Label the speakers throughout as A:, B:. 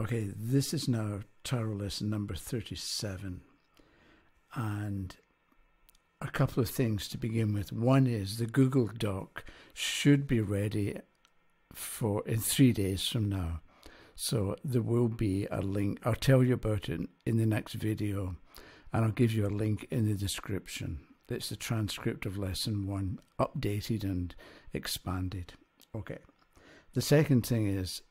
A: Okay, this is now tarot lesson number 37, and a couple of things to begin with. One is the Google Doc should be ready in 3 days from now. So there will be a link. I'll tell you about it in the next video, and I'll give you a link in the description. It's the transcript of lesson 1, updated and expanded. Okay. The second thing is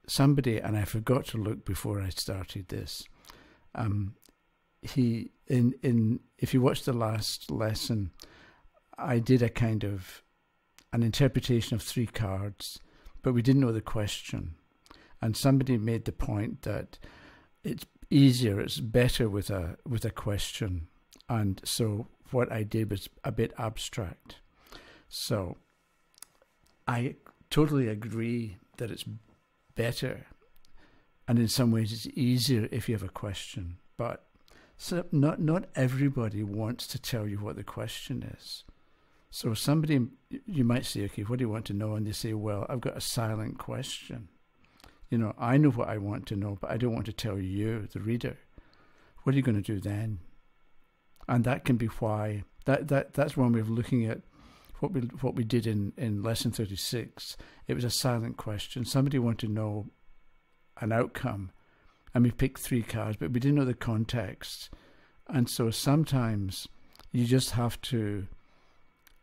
A: somebody, and I forgot to look before I started this. If you watch the last lesson, I did a kind of an interpretation of 3 cards, but we didn't know the question. And somebody made the point that it's easier, it's better with a question. And so what I did was a bit abstract. So I totally agree that it's better, and in some ways it's easier if you have a question. But so not everybody wants to tell you what the question is. So somebody, you might say, okay, what do you want to know? And they say, well, I've got a silent question. You know, I know what I want to know, but I don't want to tell you, the reader. What are you going to do then? And that can be why, that's one way of looking at what we did in lesson 36. It was a silent question. Somebody wanted to know an outcome, and we picked 3 cards, but we didn't know the context. And so sometimes you just have to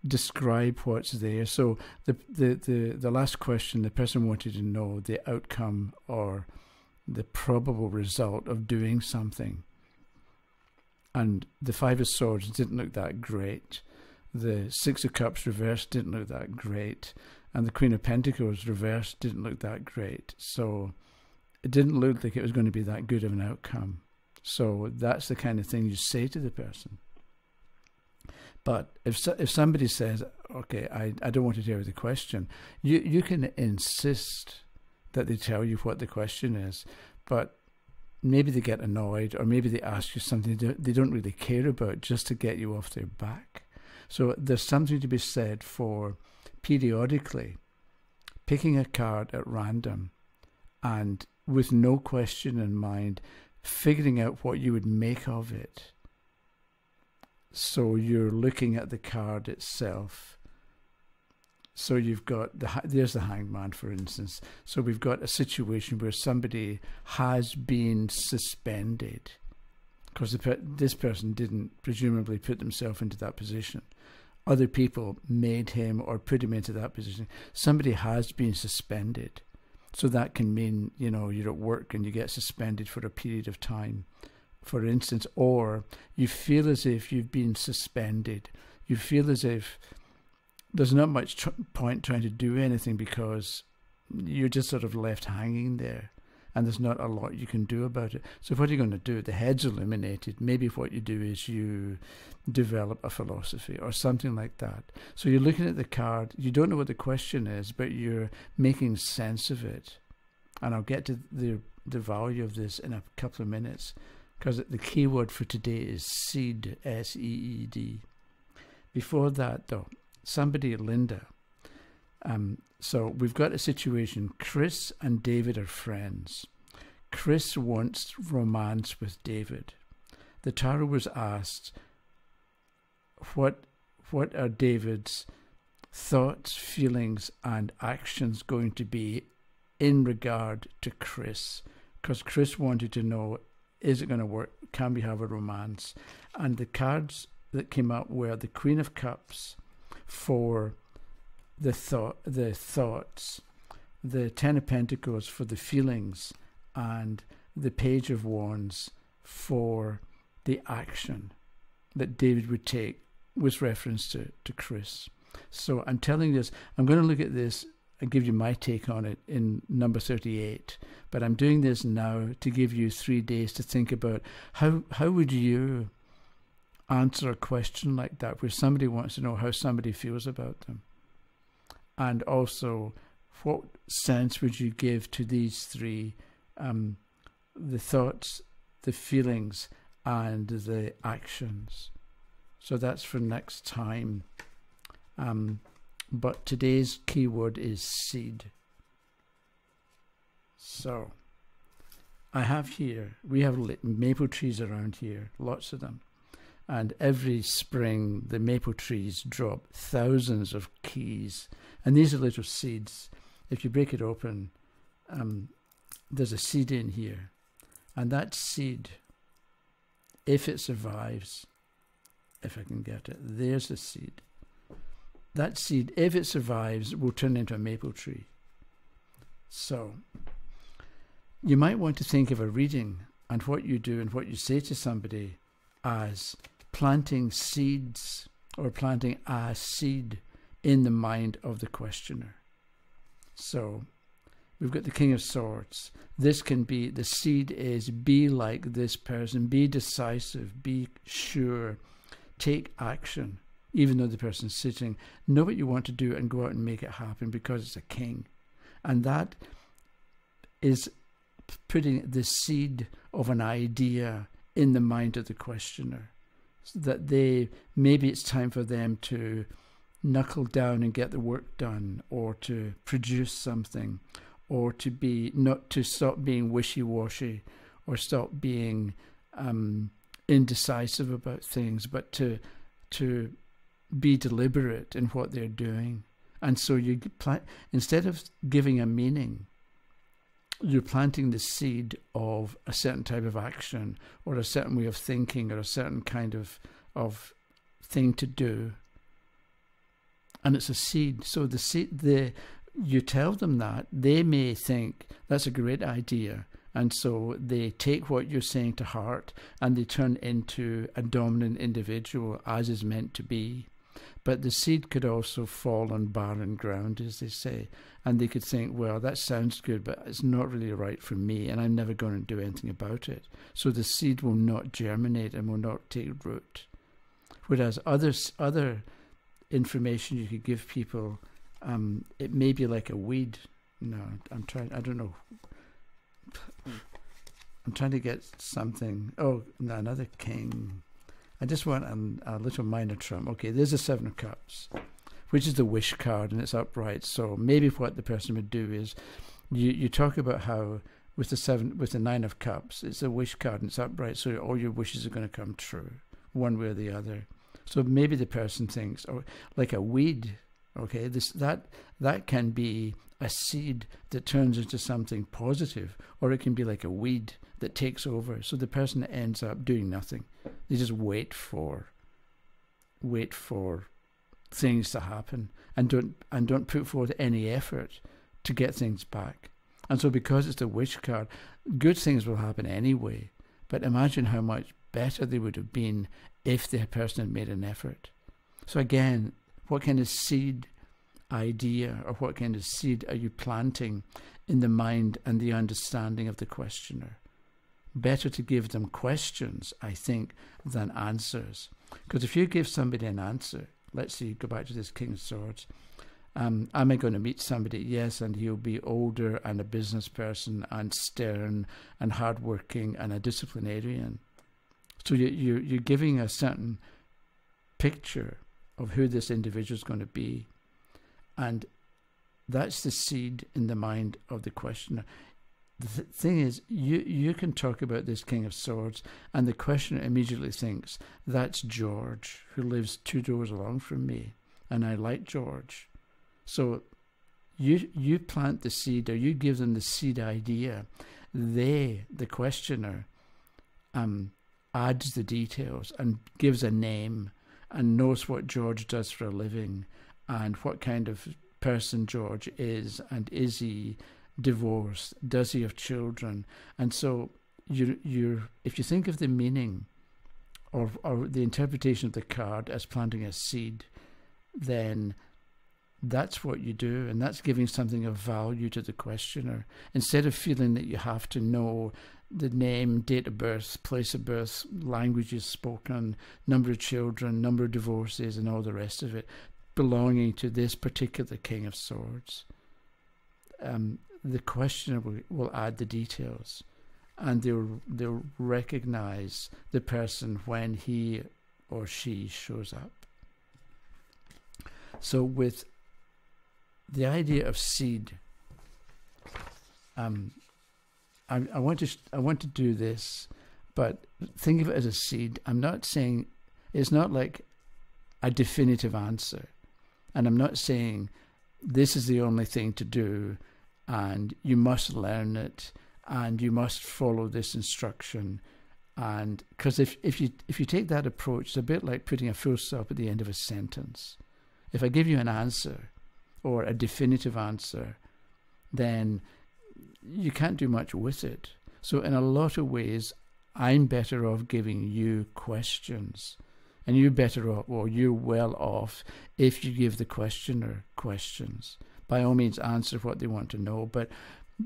A: describe what's there. So the last question, the person wanted to know the outcome or the probable result of doing something. And the 5 of Swords didn't look that great. The 6 of Cups reversed didn't look that great. And the Queen of Pentacles reversed didn't look that great. So it didn't look like it was going to be that good of an outcome. So that's the kind of thing you say to the person. But if somebody says, okay, I don't want to tell you the question, you can insist that they tell you what the question is, but maybe they get annoyed, or maybe they ask you something they don't really care about just to get you off their back. So there's something to be said for periodically picking a card at random and with no question in mind, figuring out what you would make of it. So you're looking at the card itself. So you've got, there's the Hangman, for instance. So we've got a situation where somebody has been suspended because this person didn't presumably put themselves into that position. Other people made him or put him into that position. Somebody has been suspended. So that can mean, you know, you're at work and you get suspended for a period of time, for instance, or you feel as if you've been suspended. You feel as if there's not much point trying to do anything because you're just sort of left hanging there and there's not a lot you can do about it. So what are you going to do? The head's eliminated. Maybe what you do is you develop a philosophy or something like that. So you're looking at the card. You don't know what the question is, but you're making sense of it. And I'll get to the value of this in a couple of minutes, because the key word for today is seed, S-E-E-D. Before that, though, somebody, Linda. So we've got a situation. Chris and David are friends. Chris wants romance with David. The tarot was asked, what are David's thoughts, feelings, and actions going to be in regard to Chris? Because Chris wanted to know, is it going to work? Can we have a romance? And the cards that came up were the Queen of Cups for the thoughts, the 10 of Pentacles for the feelings, and the Page of Wands for the action that David would take with reference to Chris. So I'm telling you this, I'm going to look at this and give you my take on it in number 38. But I'm doing this now to give you 3 days to think about how would you answer a question like that, where somebody wants to know how somebody feels about them. And also, what sense would you give to these 3, the thoughts, the feelings, and the actions? So that's for next time. But today's keyword is seed. So I have here, we have maple trees around here, lots of them. And every spring, the maple trees drop thousands of keys. And these are little seeds. If you break it open, there's a seed in here. And that seed, if it survives, if I can get it, there's the seed. That seed, if it survives, will turn into a maple tree. So you might want to think of a reading and what you do and what you say to somebody as planting seeds or planting a seed in the mind of the questioner. So we've got the King of Swords. This can be, the seed is be like this person, be decisive, be sure, take action, even though the person's sitting. Know what you want to do and go out and make it happen because it's a king. And that is putting the seed of an idea in the mind of the questioner. So that maybe it's time for them to knuckle down and get the work done, or to produce something, or to stop being wishy-washy, or stop being indecisive about things, but to be deliberate in what they're doing. And so instead of giving a meaning, you're planting the seed of a certain type of action, or a certain way of thinking, or a certain kind of thing to do. And it's a seed. So the seed, you tell them that, they may think that's a great idea. And so they take what you're saying to heart and they turn into a dominant individual as is meant to be. But the seed could also fall on barren ground, as they say. And they could think, well, that sounds good, but it's not really right for me, and I'm never going to do anything about it. So the seed will not germinate and will not take root. Whereas other information you could give people, it may be like a weed. No, I don't know. I'm trying to get something. Oh, no, another king. I just want a little minor trump. Okay, there's the Seven of Cups, which is the wish card, and it's upright. So maybe what the person would do is, you talk about how with the Nine of Cups, it's a wish card and it's upright, so all your wishes are going to come true, one way or the other. So maybe the person thinks, oh, like a weed. Okay, that can be a seed that turns into something positive, or it can be like a weed that takes over. So the person ends up doing nothing. They just wait for things to happen and don't put forth any effort to get things back. And so because it's the wish card, good things will happen anyway. But imagine how much better they would have been if the person had made an effort. So again, what kind of seed idea or what kind of seed are you planting in the mind and the understanding of the questioner? Better to give them questions, I think, than answers. Because if you give somebody an answer, let's see, go back to this King of Swords. Am I going to meet somebody? Yes, and he'll be older and a business person and stern and hardworking and a disciplinarian. So you're giving a certain picture of who this individual is going to be. And that's the seed in the mind of the questioner. The thing is, you can talk about this King of Swords and the questioner immediately thinks, that's George, who lives 2 doors along from me, and I like George. So you plant the seed, or you give them the seed idea. The questioner, adds the details and gives a name and knows what George does for a living and what kind of person George is, and is he divorced, does he have children? And so if you think of the meaning or the interpretation of the card as planting a seed, then that's what you do, and that's giving something of value to the questioner. Instead of feeling that you have to know the name, date of birth, place of birth, languages spoken, number of children, number of divorces, and all the rest of it belonging to this particular King of Swords, the questioner will add the details, and they'll recognize the person when he or she shows up. So with the idea of seed, I want to do this, but think of it as a seed. I'm not saying it's not like a definitive answer, and I'm not saying this is the only thing to do, and you must learn it, and you must follow this instruction. And because if you take that approach, it's a bit like putting a full stop at the end of a sentence. If I give you an answer or a definitive answer, then you can't do much with it. So in a lot of ways, I'm better off giving you questions, and you're better off, or you're well off, if you give the questioner questions. By all means, answer what they want to know, but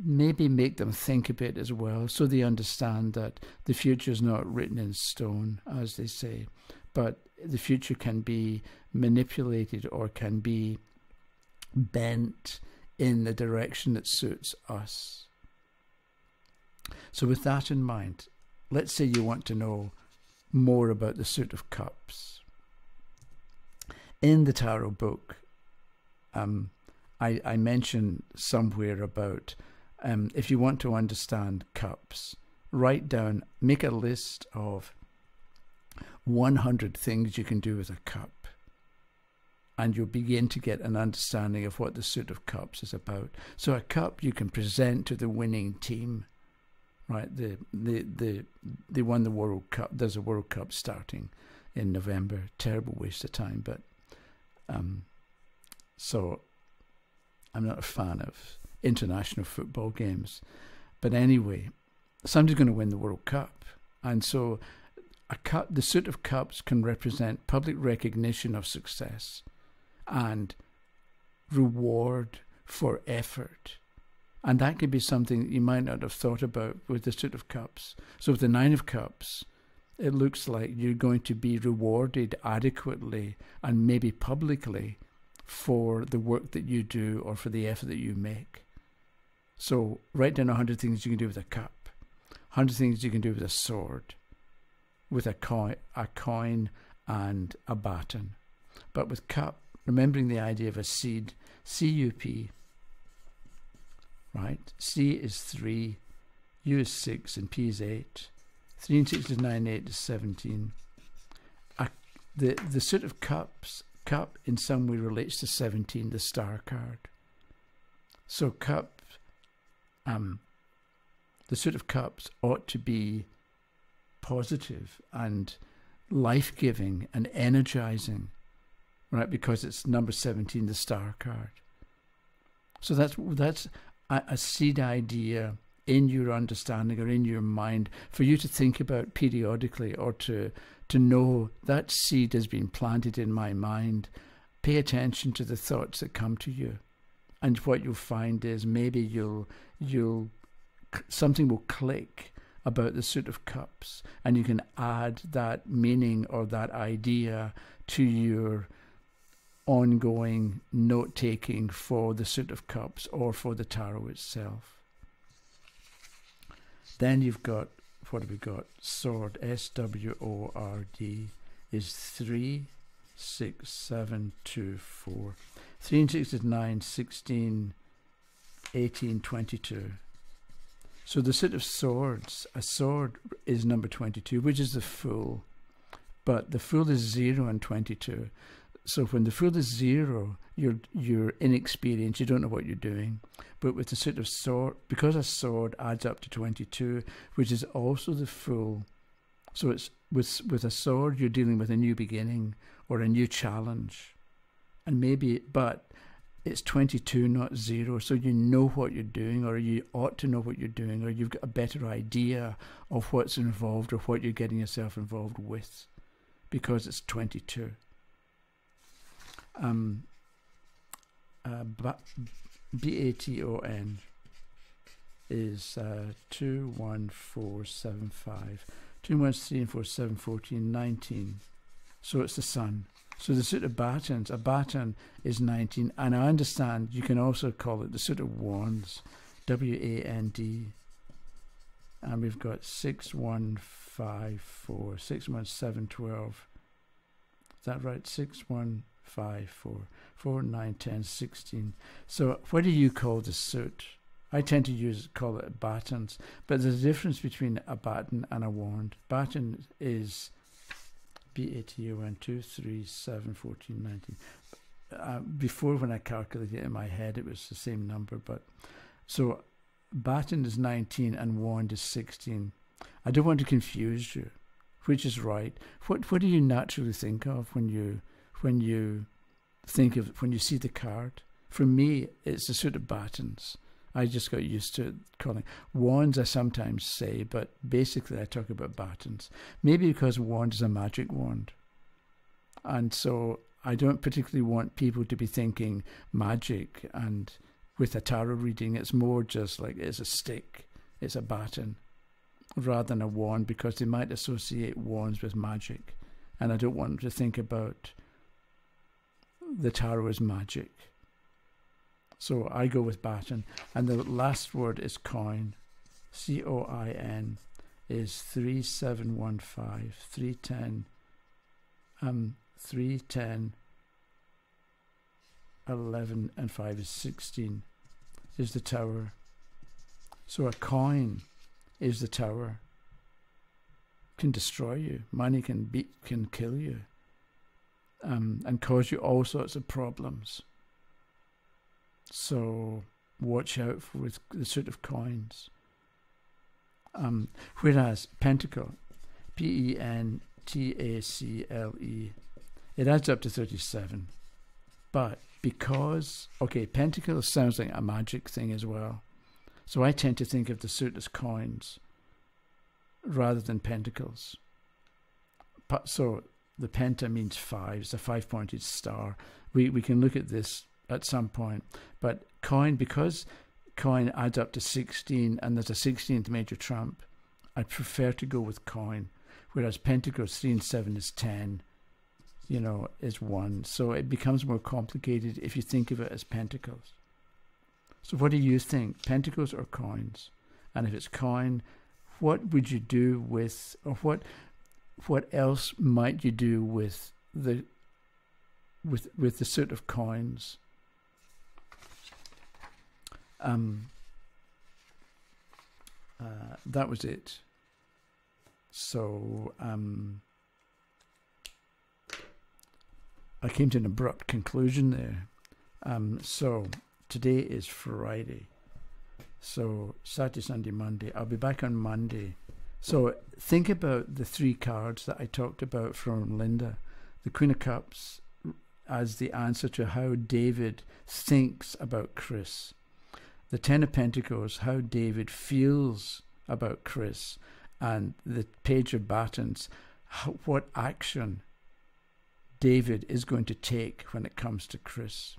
A: maybe make them think a bit as well, so they understand that the future is not written in stone, as they say, but the future can be manipulated or can be bent in the direction that suits us. So with that in mind, let's say you want to know more about the Suit of Cups. In the tarot book, I mentioned somewhere about if you want to understand cups, write down, make a list of 100 things you can do with a cup, and you'll begin to get an understanding of what the Suit of Cups is about. So a cup you can present to the winning team, right? They won the World Cup. There's a World Cup starting in November. Terrible waste of time, but so I'm not a fan of international football games. But anyway, somebody's going to win the World Cup, and so the Suit of Cups can represent public recognition of success and reward for effort. And that could be something that you might not have thought about with the Suit of Cups. So with the Nine of Cups, it looks like you're going to be rewarded adequately and maybe publicly for the work that you do or for the effort that you make. So write down 100 things you can do with a cup, 100 things you can do with a sword, with a coin and a baton. But with cup, remembering the idea of a seed, C-U-P, right? C is 3, U is 6, and P is 8. 3 and 6 is 9, 8 is 17. The Suit of Cups, cup in some way relates to 17, the star card. So cup, the Suit of Cups ought to be positive and life-giving and energizing, right? Because it's number 17, the star card. So that's a seed idea in your understanding or in your mind for you to think about periodically, or to know that seed has been planted in my mind. Pay attention to the thoughts that come to you, and what you'll find is maybe something will click about the Suit of Cups, and you can add that meaning or that idea to your ongoing note-taking for the Suit of Cups or for the tarot itself. Then you've got, what have we got? Sword, S-W-O-R-D, is 3, 6, 7, 2, 4. 3 and 6 is 9, 16, 18, 22. So the Suit of Swords, a sword is number 22, which is the Fool. But the Fool is 0 and 22. So when the Fool is 0, you're inexperienced, you don't know what you're doing. But with the Suit of Sword, because a sword adds up to 22, which is also the Fool. So it's with a sword, you're dealing with a new beginning or a new challenge. And maybe, but it's 22, not 0. So you know what you're doing, or you ought to know what you're doing, or you've got a better idea of what's involved or what you're getting yourself involved with, because it's 22. BATON is 2, 1, 4, 7, 5. 2, 1, 3, and 4, 7, 14, 19. So it's the Sun. So the Suit of Batons, a baton is 19. And I understand you can also call it the Suit of Wands, W-A-N-D. And we've got 6, 1, 5, 4, 6, 1, 7, 12. Is that right? 6, 1, 5, 4, 4, 9, 10, 16. So what do you call the suit? I tend to call it battens, but there's a difference between a batten and a wand. Batten is BATON 2, 3, 7, 14, 19. Before, when I calculated it in my head, it was the same number, but so batten is 19 and wand is 16. I don't want to confuse you. Which is right? What do you naturally think of when you see the card? For me, it's a suit of battens. I just got used to calling wands. I sometimes say, but basically I talk about battens. Maybe because wand is a magic wand, and so I don't particularly want people to be thinking magic. And with a tarot reading, it's more just like it's a stick, it's a batten, rather than a wand, because they might associate wands with magic, and I don't want them to think about the tarot as magic. So I go with batten. And the last word is coin. COIN is 3715, 310, 310, 11 and 5 is 16, is the tower. So a coin is the tower. Can destroy you. Money can kill you, and cause you all sorts of problems. So watch out for the suit of coins. Whereas pentacle, PENTACLE, it adds up to 37. But because, pentacle sounds like a magic thing as well. So I tend to think of the suit as coins rather than pentacles. So the penta means 5. It's a 5-pointed star. We can look at this at some point. But coin, because coin adds up to 16 and there's a 16th major trump, I prefer to go with coin. Whereas pentacles, 3 and 7 is 10, is 1. So it becomes more complicated if you think of it as pentacles. So what do you think, pentacles or coins? And if it's coin, what would you do with, or what else might you do with the suit of coins? That was it. So I came to an abrupt conclusion there. So today is Friday. So Saturday, Sunday, Monday. I'll be back on Monday. So think about the 3 cards that I talked about from Linda. The Queen of Cups as the answer to how David thinks about Chris. The 10 of Pentacles, how David feels about Chris. And the Page of Battens, what action David is going to take when it comes to Chris.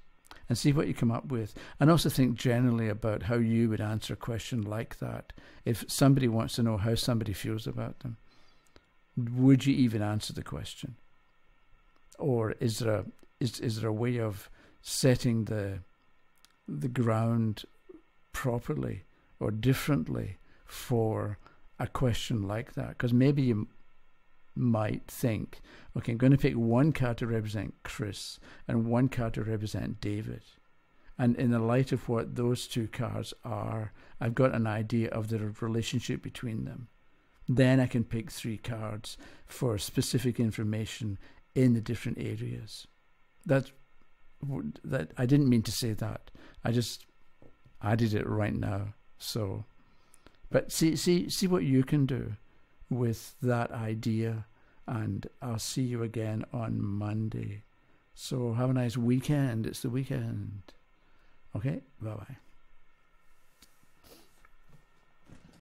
A: And see what you come up with. And also think generally about how you would answer a question like that. If somebody wants to know how somebody feels about them, would you even answer the question? Or is there a way of setting the ground properly or differently for a question like that? Because maybe you might think, okay, I'm going to pick one card to represent Chris and one card to represent David. And in the light of what those 2 cards are, I've got an idea of the relationship between them. Then I can pick 3 cards for specific information in the different areas. That I didn't mean to say that. I just added it right now. So, but see what you can do with that idea, and I'll see you again on Monday. So have a nice weekend. It's the weekend. Okay, bye-bye.